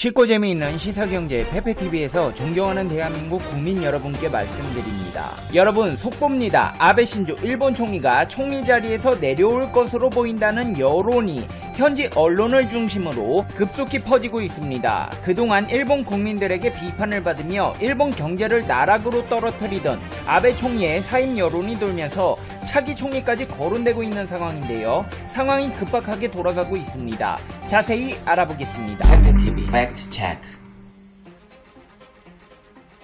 쉽고 재미있는 시사경제 페페TV에서 존경하는 대한민국 국민 여러분께 말씀드립니다. 여러분 속보입니다. 아베 신조 일본 총리가 총리 자리에서 내려올 것으로 보인다는 여론이 현지 언론을 중심으로 급속히 퍼지고 있습니다. 그동안 일본 국민들에게 비판을 받으며 일본 경제를 나락으로 떨어뜨리던 아베 총리의 사임 여론이 돌면서 차기 총리까지 거론되고 있는 상황인데요. 상황이 급박하게 돌아가고 있습니다. 자세히 알아보겠습니다. 페페TV 팩트 체크.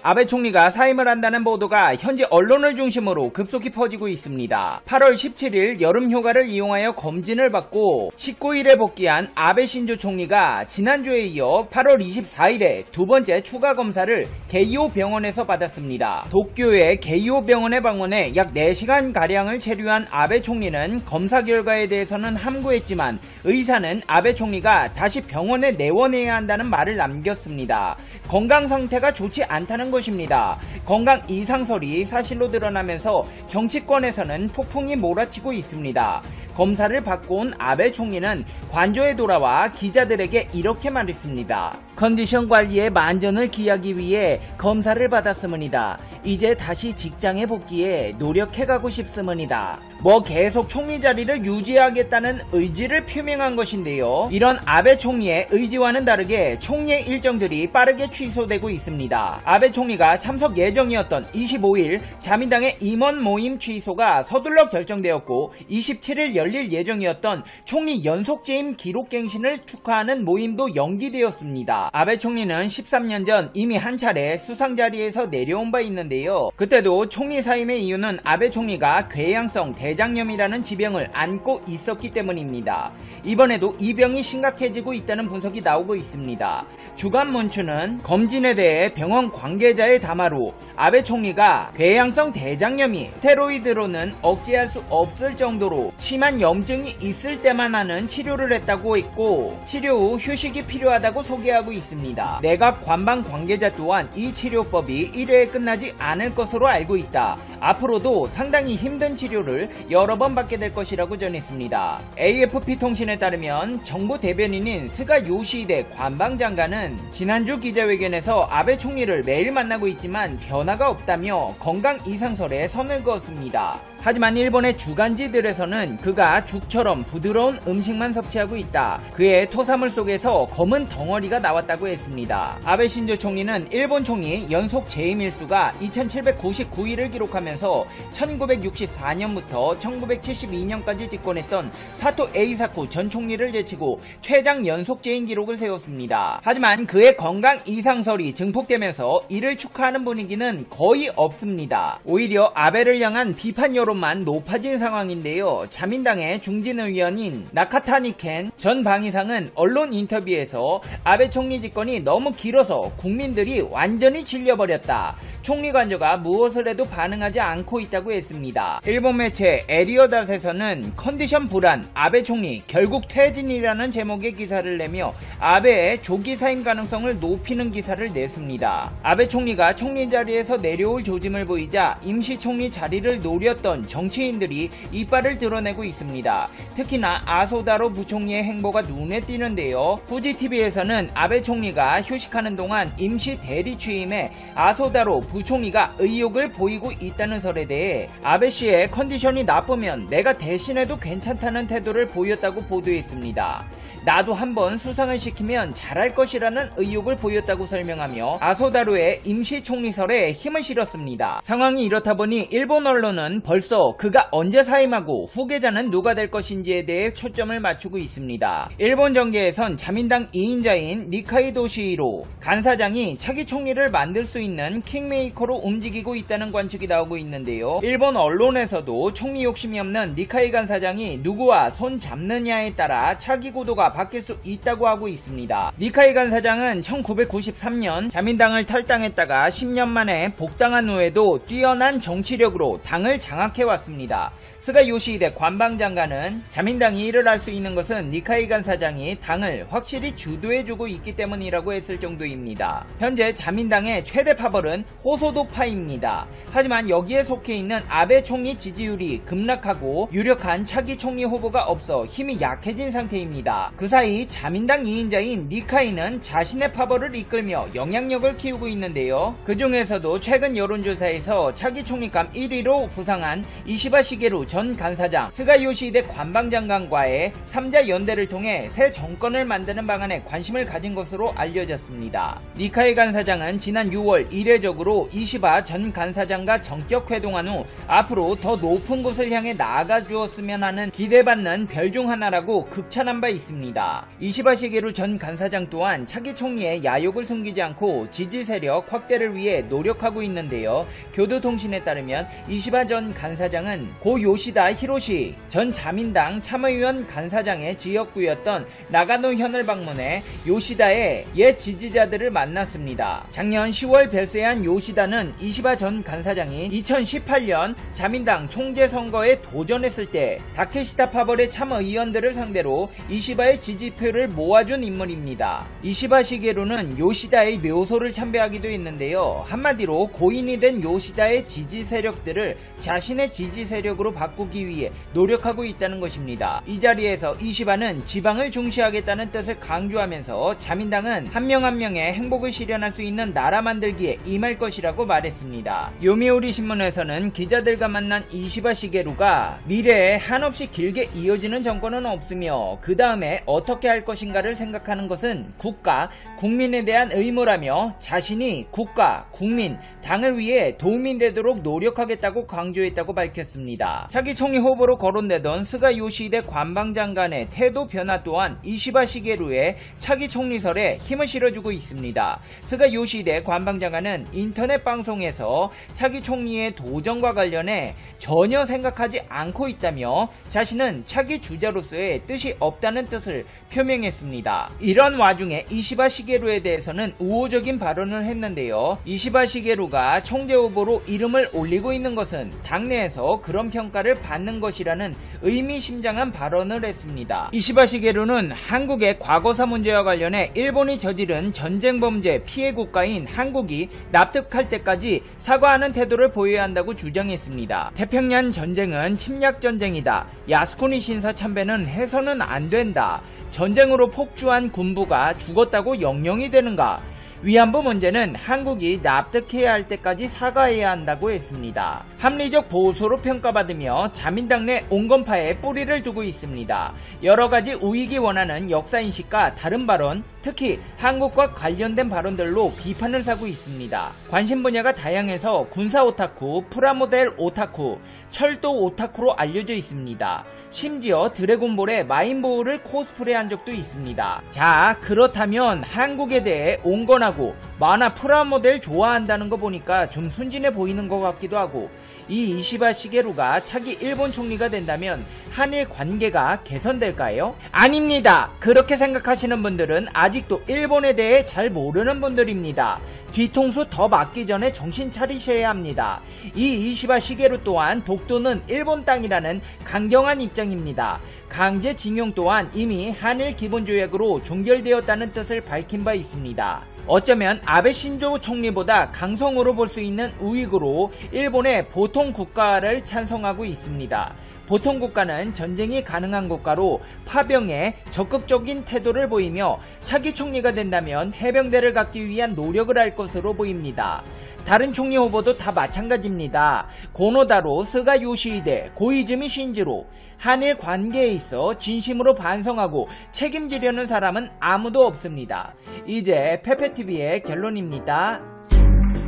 아베 총리가 사임을 한다는 보도가 현지 언론을 중심으로 급속히 퍼지고 있습니다. 8월 17일 여름휴가를 이용하여 검진을 받고 19일에 복귀한 아베 신조 총리가 지난주에 이어 8월 24일에 두 번째 추가 검사를 게이오 병원에서 받았습니다. 도쿄의 게이오 병원에 방문해 약 4시간가량을 체류한 아베 총리는 검사 결과에 대해서는 함구했지만 의사는 아베 총리가 다시 병원에 내원해야 한다는 말을 남겼습니다. 건강 상태가 좋지 않다는 것입니다. 건강 이상설이 사실로 드러나면서 정치권에서는 폭풍이 몰아치고 있습니다. 검사를 받고 온 아베 총리는 관저에 돌아와 기자들에게 이렇게 말했습니다. 컨디션 관리에 만전을 기하기 위해 검사를 받았으므이다. 이제 다시 직장에 복귀해 노력해가고 싶으므이다. 계속 총리 자리를 유지하겠다는 의지를 표명한 것인데요. 이런 아베 총리의 의지와는 다르게 총리의 일정들이 빠르게 취소되고 있습니다. 아베 총리가 참석 예정이었던 25일 자민당의 임원 모임 취소가 서둘러 결정되었고 27일 열릴 예정이었던 총리 연속재임 기록갱신을 축하하는 모임도 연기되었습니다. 아베 총리는 13년 전 이미 한 차례 수상 자리에서 내려온 바 있는데요. 그때도 총리 사임의 이유는 아베 총리가 궤양성 대장염이라는 지병을 앓고 있었기 때문입니다. 이번에도 이 병이 심각해지고 있다는 분석이 나오고 있습니다. 주간 문춘은 검진에 대해 병원 관계자의 담화로 아베 총리가 궤양성 대장염이 스테로이드로는 억제할 수 없을 정도로 심한 염증이 있을 때만 하는 치료를 했다고 했고 치료 후 휴식이 필요하다고 소개하고 있습니다. 내각 관방 관계자 또한 이 치료법이 1회에 끝나지 않을 것으로 알고 있다. 앞으로도 상당히 힘든 치료를 여러 번 받게 될 것이라고 전했습니다. AFP 통신에 따르면 정부 대변인인 스가 요시히데 관방장관은 지난주 기자회견에서 아베 총리를 매일 만나고 있지만 변화가 없다며 건강 이상설에 선을 그었습니다. 하지만 일본의 주간지들에서는 그가 죽처럼 부드러운 음식만 섭취하고 있다. 그의 토사물 속에서 검은 덩어리가 나왔다고 했습니다. 아베 신조 총리는 일본 총리 연속 재임 일수가 2799일을 기록하면서 1964년부터 1972년까지 집권했던 사토 에이사쿠 전 총리를 제치고 최장 연속 재임 기록을 세웠습니다. 하지만 그의 건강 이상설이 증폭되면서 이를 축하하는 분위기는 거의 없습니다. 오히려 아베를 향한 비판 여론만 높아진 상황인데요. 자민당의 중진의원인 나카타니 켄 전 방위상은 언론 인터뷰에서 아베 총리 집권이 너무 길어서 국민들이 완전히 질려버렸다. 총리 관저가 무엇을 해도 반응하지 않고 있다고 했습니다. 일본 매체 에리어닷에서는 컨디션 불안, 아베 총리 결국 퇴진이라는 제목의 기사를 내며 아베의 조기 사임 가능성을 높이는 기사를 냈습니다. 아베 총리가 총리 자리에서 내려올 조짐을 보이자 임시 총리 자리를 노렸던 정치인들이 이빨을 드러내고 있습니다. 특히나 아소다로 부총리의 행보가 눈에 띄는데요. 후지TV에서는 아베 총리가 휴식하는 동안 임시 대리 취임에 아소다로 부총리가 의욕을 보이고 있다는 설에 대해 아베 씨의 컨디션이 나쁘면 내가 대신해도 괜찮다는 태도를 보였다고 보도했습니다. 나도 한번 수상을 시키면 잘할 것이라는 의욕을 보였다고 설명하며 아소다로의 임시 총리설에 힘을 실었습니다. 상황이 이렇다 보니 일본 언론은 벌써 그가 언제 사임하고 후계자는 누가 될 것인지에 대해 초점을 맞추고 있습니다. 일본 정계에선 자민당 2인자인 니카이 도시히로 간사장이 차기 총리를 만들 수 있는 킹메이커로 움직이고 있다는 관측이 나오고 있는데요. 일본 언론에서도 총리 욕심이 없는 니카이 간사장이 누구와 손 잡느냐에 따라 차기 구도가 바뀔 수 있다고 하고 있습니다. 니카이 간사장은 1993년 자민당을 탈당했다가 10년 만에 복당한 후에도 뛰어난 정치력으로 당을 장악해왔습니다. 스가 요시히데 관방장관은 자민당이 일을 할 수 있는 것은 니카이 간사장이 당을 확실히 주도해주고 있기 때문이라고 했을 정도입니다. 현재 자민당의 최대 파벌은 호소도파입니다. 하지만 여기에 속해 있는 아베 총리 지지율이 급락하고 유력한 차기 총리 후보가 없어 힘이 약해진 상태입니다. 그 사이 자민당 2인자인 니카이는 자신의 파벌을 이끌며 영향력을 키우고 있는데요. 그 중에서도 최근 여론조사에서 차기 총리감 1위로 부상한 이시바 시게루 전 간사장, 스가 요시히데 관방장관과의 3자 연대를 통해 새 정권을 만드는 방안에 관심을 가진 것으로 알려졌습니다. 니카이 간사장은 지난 6월 이례적으로 이시바 전 간사장과 정격 회동한 후 앞으로 더 높은 곳을 향해 나아가 주었으면 하는 기대받는 별 중 하나라고 극찬한 바 있습니다. 이시바 시게루 전 간사장 또한 차기 총리의 야욕을 숨기지 않고 지지 세력 확대를 위해 노력하고 있는데요. 교도통신에 따르면 이시바 전 간사장은 고 요시다 히로시 전 자민당 참의원 간사장의 지역구였던 나가노현을 방문해 요시다의 옛 지지자들을 만났습니다. 작년 10월 별세한 요시다는 이시바 전 간사장이 2018년 자민당 총재 선거에 도전했을 때 다케시타 파벌의 참의원들을 상대로 이시바의 지지표를 모아준 인물입니다. 이시바 시게루는 요시다의 묘소를 참배하기도 했는데요. 한마디로 고인이 된 요시다의 지지 세력들을 자신의 지지 세력으로 바꾸기 위해 노력하고 있다는 것입니다. 이 자리에서 이시바는 지방을 중시하겠다는 뜻을 강조하면서 자민당은 한 명 한 명의 행복을 실현할 수 있는 나라 만들기에 임할 것이라고 말했습니다. 요미우리 신문에서는 기자들과 만난 이시바 시게루가 미래에 한없이 길게 이어지는 정권은 없으며 그 다음에 어떻게 할 것인가를 생각하는 것은 국가, 국민에 대한 의무라며 자신이 국가, 국민, 당을 위해 도움이 되도록 노력하겠다고 강조했다고 밝혔습니다. 차기 총리 후보로 거론되던 스가 요시히데 관방장관의 태도 변화 또한 이시바 시게루의 차기 총리설에 힘을 실어주고 있습니다. 스가 요시히데 관방장관은 인터넷 방송에서 차기 총리의 도전과 관련해 전혀 생각하지 않고 있다며 자신은 차기 주자로서의 뜻이 없다는 뜻을 표명했습니다. 이런 와중에 이시바 시게루에 대해서는 우호적인 발언을 했는데요. 이시바 시게루가 총재 후보로 이름을 올리고 있는 것은 당내에서 그런 평가를 받는 것이라는 의미심장한 발언을 했습니다. 이시바 시게루는 한국의 과거사 문제와 관련해 일본이 저지른 전쟁 범죄 피해 국가인 한국이 납득할 때까지 사과하는 태도를 보여야 한다고 주장했습니다. 태평양 전쟁은 침략 전쟁이다. 야스쿠니 신사 참배는 해서는 안 된다. 전쟁으로 폭주한 군부가 죽었다고 영영이 되는가? 위안부 문제는 한국이 납득해야 할 때까지 사과해야 한다고 했습니다. 합리적 보수로 평가받으며 자민당 내 온건파에 뿌리를 두고 있습니다. 여러가지 우익이 원하는 역사인식과 다른 발언, 특히 한국과 관련된 발언들로 비판을 사고 있습니다. 관심 분야가 다양해서 군사 오타쿠, 프라모델 오타쿠, 철도 오타쿠로 알려져 있습니다. 심지어 드래곤볼의 마인보우를 코스프레한 적도 있습니다. 자, 그렇다면 한국에 대해 온건하고 만화 프라모델 좋아한다는 거 보니까 좀 순진해 보이는 것 같기도 하고, 이 이시바 시게루가 차기 일본 총리가 된다면 한일 관계가 개선될까요? 아닙니다. 그렇게 생각하시는 분들은 아직도 일본에 대해 잘 모르는 분들입니다. 뒤통수 더 맞기 전에 정신 차리셔야 합니다. 이 이시바 시게루 또한 독도는 일본 땅이라는 강경한 입장입니다. 강제징용 또한 이미 한일 기본조약으로 종결되었다는 뜻을 밝힌 바 있습니다. 어쩌면 아베 신조 총리보다 강성으로 볼 수 있는 우익으로 일본의 보통 국가를 찬성하고 있습니다. 보통 국가는 전쟁이 가능한 국가로 파병에 적극적인 태도를 보이며 차기 총리가 된다면 해병대를 갖기 위한 노력을 할 것으로 보입니다. 다른 총리 후보도 다 마찬가지입니다. 고노다로, 스가 요시히데, 고이즈미 신지로 한일 관계에 있어 진심으로 반성하고 책임지려는 사람은 아무도 없습니다. 이제 페페TV의 결론입니다.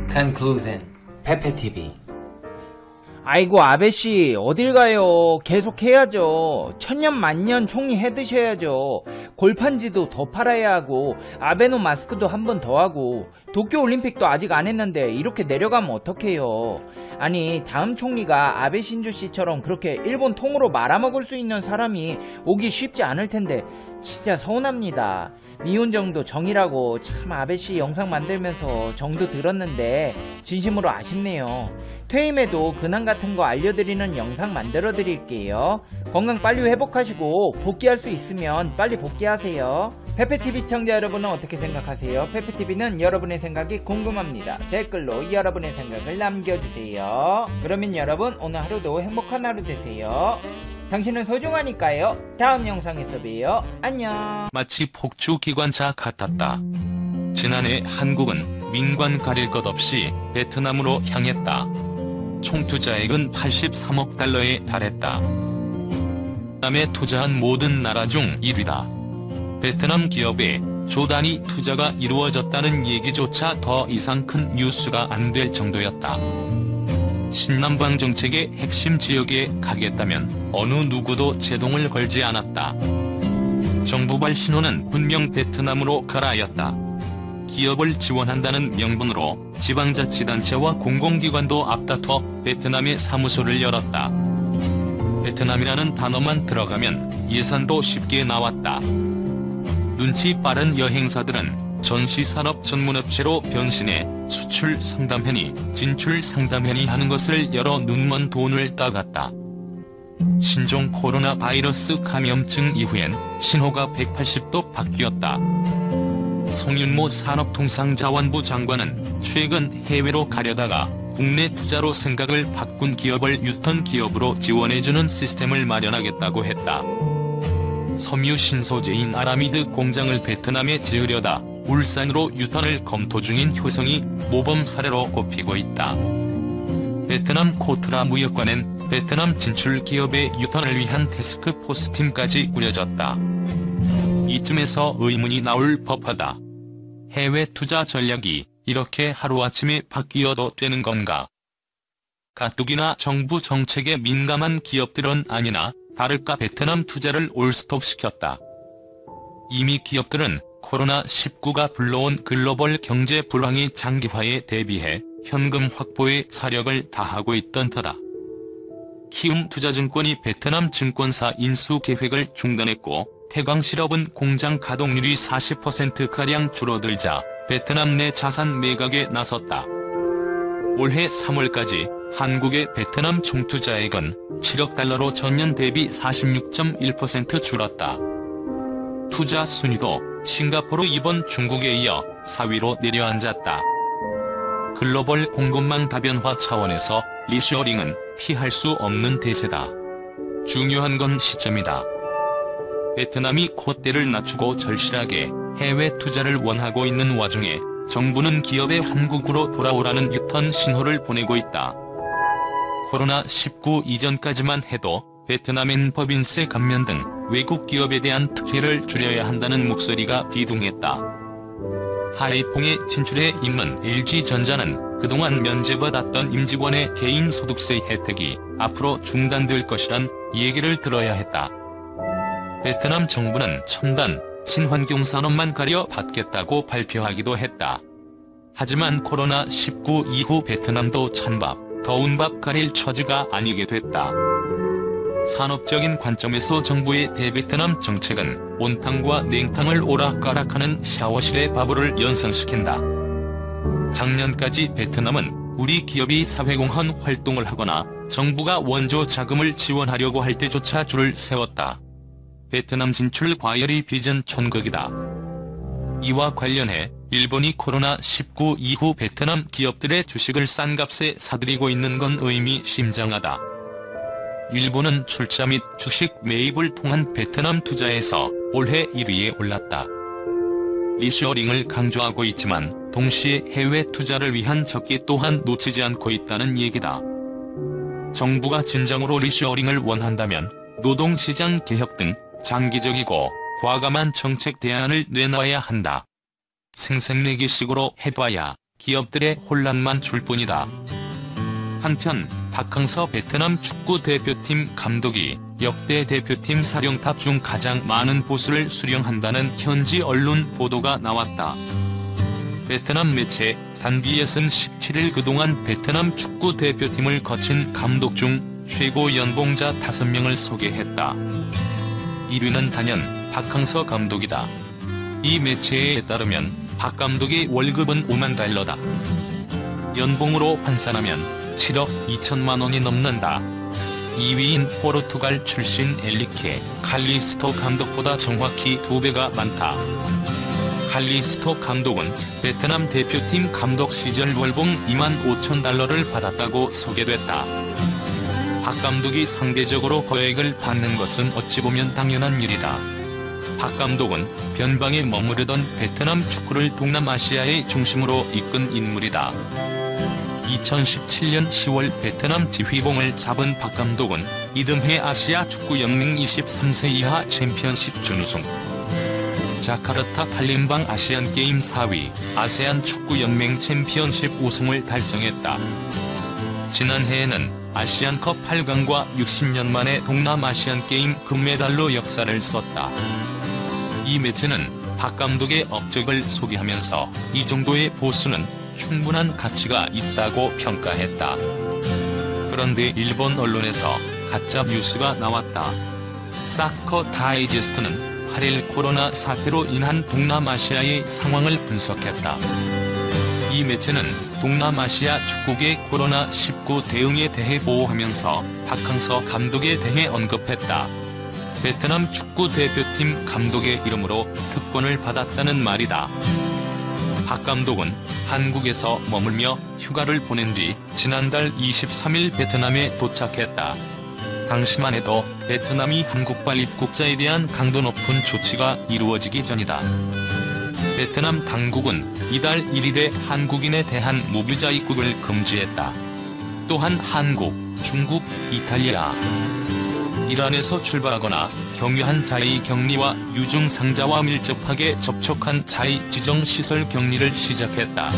Conclusion. 페페TV. 아이고 아베씨 어딜 가요. 계속 해야죠. 천년 만년 총리 해드셔야죠. 골판지도 더 팔아야 하고 아베노 마스크도 한 번 더 하고 도쿄올림픽도 아직 안 했는데 이렇게 내려가면 어떡해요. 아니 다음 총리가 아베 신조 씨처럼 그렇게 일본 통으로 말아먹을 수 있는 사람이 오기 쉽지 않을 텐데 진짜 서운합니다. 미운 정도 정이라고 참 아베씨 영상 만들면서 정도 들었는데 진심으로 아쉽네요. 퇴임해도 근황 같은 거 알려드리는 영상 만들어 드릴게요. 건강 빨리 회복하시고 복귀할 수 있으면 빨리 복귀하세요. 페페TV 시청자 여러분은 어떻게 생각하세요? 페페TV는 여러분의 생각이 궁금합니다. 댓글로 여러분의 생각을 남겨주세요. 그러면 여러분 오늘 하루도 행복한 하루 되세요. 당신은 소중하니까요. 다음 영상에서 봬요. 안녕. 마치 폭주 기관차 같았다. 지난해 한국은 민관 가릴 것 없이 베트남으로 향했다. 총 투자액은 83억 달러에 달했다. 베트남에 투자한 모든 나라 중 1위다. 베트남 기업에 조 단위 투자가 이루어졌다는 얘기조차 더 이상 큰 뉴스가 안 될 정도였다. 신남방 정책의 핵심 지역에 가겠다면 어느 누구도 제동을 걸지 않았다. 정부발 신호는 분명 베트남으로 가라였다. 기업을 지원한다는 명분으로 지방자치단체와 공공기관도 앞다퉈 베트남에 사무소를 열었다. 베트남이라는 단어만 들어가면 예산도 쉽게 나왔다. 눈치 빠른 여행사들은 전시산업 전문업체로 변신해 수출 상담회니 진출 상담회니 하는 것을 열어 눈먼 돈을 따갔다. 신종 코로나 바이러스 감염증 이후엔 신호가 180도 바뀌었다. 성윤모 산업통상자원부 장관은 최근 해외로 가려다가 국내 투자로 생각을 바꾼 기업을 유턴 기업으로 지원해주는 시스템을 마련하겠다고 했다. 섬유 신소재인 아라미드 공장을 베트남에 지으려다 울산으로 유턴을 검토 중인 효성이 모범 사례로 꼽히고 있다. 베트남 코트라 무역관엔 베트남 진출 기업의 유턴을 위한 태스크포스 팀까지 꾸려졌다. 이쯤에서 의문이 나올 법하다. 해외 투자 전략이 이렇게 하루아침에 바뀌어도 되는 건가? 가뜩이나 정부 정책에 민감한 기업들은 아니나 다를까 베트남 투자를 올스톱시켰다. 이미 기업들은 코로나19가 불러온 글로벌 경제 불황의 장기화에 대비해 현금 확보에 사력을 다하고 있던 터다. 키움투자증권이 베트남 증권사 인수 계획을 중단했고 태광실업은 공장 가동률이 40%가량 줄어들자 베트남 내 자산 매각에 나섰다. 올해 3월까지 한국의 베트남 총투자액은 7억 달러로 전년 대비 46.1% 줄었다. 투자 순위도 싱가포르, 일본, 중국에 이어 4위로 내려앉았다. 글로벌 공급망 다변화 차원에서 리쇼어링은 피할 수 없는 대세다. 중요한 건 시점이다. 베트남이 콧대를 낮추고 절실하게 해외 투자를 원하고 있는 와중에 정부는 기업의 한국으로 돌아오라는 유턴 신호를 보내고 있다. 코로나19 이전까지만 해도 베트남엔 법인세 감면 등 외국 기업에 대한 특혜를 줄여야 한다는 목소리가 비둥했다. 하이퐁에 진출해 있는 LG전자는 그동안 면제받았던 임직원의 개인소득세 혜택이 앞으로 중단될 것이란 얘기를 들어야 했다. 베트남 정부는 첨단, 친환경 산업만 가려 받겠다고 발표하기도 했다. 하지만 코로나19 이후 베트남도 찬밥, 더운 밥 가릴 처지가 아니게 됐다. 산업적인 관점에서 정부의 대베트남 정책은 온탕과 냉탕을 오락가락하는 샤워실의 바보를 연상시킨다. 작년까지 베트남은 우리 기업이 사회공헌 활동을 하거나 정부가 원조 자금을 지원하려고 할 때조차 줄을 세웠다. 베트남 진출 과열이 비전 천국이다. 이와 관련해 일본이 코로나19 이후 베트남 기업들의 주식을 싼 값에 사들이고 있는 건 의미심장하다. 일본은 출자 및 주식 매입을 통한 베트남 투자에서 올해 1위에 올랐다. 리쇼어링을 강조하고 있지만 동시에 해외 투자를 위한 적기 또한 놓치지 않고 있다는 얘기다. 정부가 진정으로 리쇼어링을 원한다면 노동시장 개혁 등 장기적이고 과감한 정책 대안을 내놔야 한다. 생색내기식으로 해봐야 기업들의 혼란만 줄 뿐이다. 한편 박항서 베트남 축구 대표팀 감독이 역대 대표팀 사령탑 중 가장 많은 보수를 수령한다는 현지 언론 보도가 나왔다. 베트남 매체 단비에선 17일 그동안 베트남 축구 대표팀을 거친 감독 중 최고 연봉자 5명을 소개했다. 1위는 단연 박항서 감독이다. 이 매체에 따르면 박 감독의 월급은 5만 달러다. 연봉으로 환산하면 7억 2천만 원이 넘는다. 2위인 포르투갈 출신 엘리케 칼리스토 감독보다 정확히 2배가 많다. 칼리스토 감독은 베트남 대표팀 감독 시절 월봉 2만 5천 달러를 받았다고 소개됐다. 박 감독이 상대적으로 거액을 받는 것은 어찌 보면 당연한 일이다. 박 감독은 변방에 머무르던 베트남 축구를 동남아시아의 중심으로 이끈 인물이다. 2017년 10월 베트남 지휘봉을 잡은 박 감독은 이듬해 아시아 축구연맹 23세 이하 챔피언십 준우승, 자카르타 팔렘방 아시안게임 4위, 아세안 축구연맹 챔피언십 우승을 달성했다. 지난해에는 아시안컵 8강과 60년 만에 동남아시안게임 금메달로 역사를 썼다. 이 매체는 박 감독의 업적을 소개하면서 이 정도의 보수는 충분한 가치가 있다고 평가했다. 그런데 일본 언론에서 가짜 뉴스가 나왔다. 사커 다이제스트는 8일 코로나 사태로 인한 동남아시아의 상황을 분석했다. 이 매체는 동남아시아 축구계 코로나19 대응에 대해 보호하면서 박항서 감독에 대해 언급했다. 베트남 축구 대표팀 감독의 이름으로 특권을 받았다는 말이다. 박 감독은 한국에서 머물며 휴가를 보낸 뒤 지난달 23일 베트남에 도착했다. 당시만 해도 베트남이 한국발 입국자에 대한 강도 높은 조치가 이루어지기 전이다. 베트남 당국은 이달 1일에 한국인에 대한 무비자 입국을 금지했다. 또한 한국, 중국, 이탈리아, 이란에서 출발하거나 경유한 자의 격리와 유증상자와 밀접하게 접촉한 자의 지정시설 격리를 시작했다.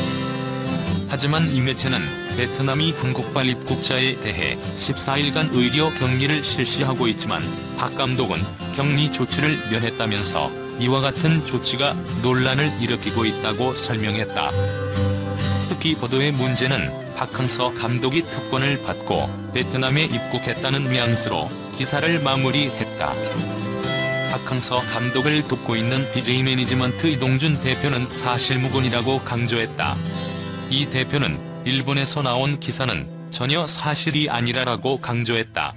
하지만 이 매체는 베트남이 한국발 입국자에 대해 14일간 의료 격리를 실시하고 있지만 박 감독은 격리 조치를 면했다면서 이와 같은 조치가 논란을 일으키고 있다고 설명했다. 특히 보도의 문제는 박항서 감독이 특권을 받고 베트남에 입국했다는 뉘앙스로 기사를 마무리했다. 박항서 감독을 돕고 있는 DJ 매니지먼트 이동준 대표는 사실무근이라고 강조했다. 이 대표는 일본에서 나온 기사는 전혀 사실이 아니라고 강조했다.